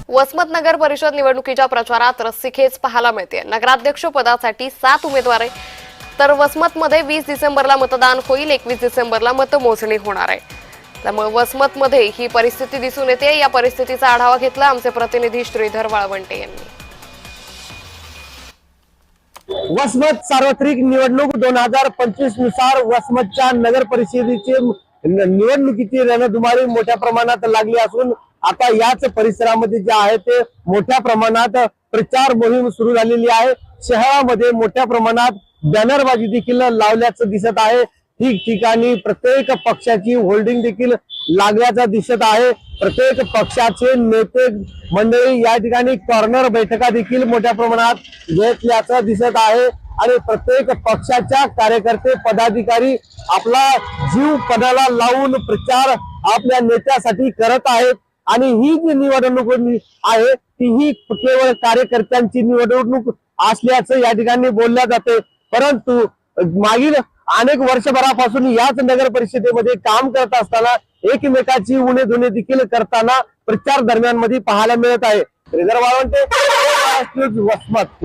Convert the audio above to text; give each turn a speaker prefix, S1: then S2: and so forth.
S1: वसमत नगर परिषद निवडणुकीच्या प्रचारात रस्सीखेच पाहायला मिळते। नगराध्यक्ष पदासाठी 7 उमेदवार आहे, तर वसमतमध्ये 20 डिसेंबरला मतदान होईल, 21 डिसेंबरला मतमोजणी होणार आहे। त्यामुळे वसमतमध्ये ही परिस्थिती दिसून येते। या परिस्थितीचा आढावा घेतला आमचे प्रतिनिधी श्रीधर वाळवंटे यांनी।
S2: वसमत सार्वत्रिक निवडणूक 2025 नुसार वसमतच्या नगर परिषदेची निवडणुकीची रणधुमाळी मोठ्या प्रमाणात लागली असून आता याच परिसरामध्ये जे आहे ते मोठ्या प्रमाणात प्रचार मोहीम सुरू झालेली आहे। शहरामध्ये मोठ्या प्रमाणात बॅनरबाजी देखील लावल्याचं दिसत आहे। ठिकठिकाणी प्रत्येक पक्षाची होल्डिंग देखील लागल्याचं दिसत आहे। प्रत्येक पक्षाचे नेते मंडळी या ठिकाणी कॉर्नर बैठका देखील मोठ्या प्रमाणात घेतल्याचं दिसत आहे आणि प्रत्येक पक्षाच्या कार्यकर्ते पदाधिकारी आपला जीव पदाला लावून प्रचार आपल्या नेत्यासाठी करत आहेत आणि ही जी निवडणूक आहे ती ही केवळ कार्यकर्त्यांची निवडणूक असल्याचं या ठिकाणी बोलल्या जाते। परंतु मागील अनेक वर्षभरापासून याच नगर परिषदेमध्ये काम करत असताना एकमेकाची उणे-धुणे देखील करताना प्रचार दरम्यान मध्ये पाहायला मिळत आहे। श्रीधर वाळवंटे, वसमत।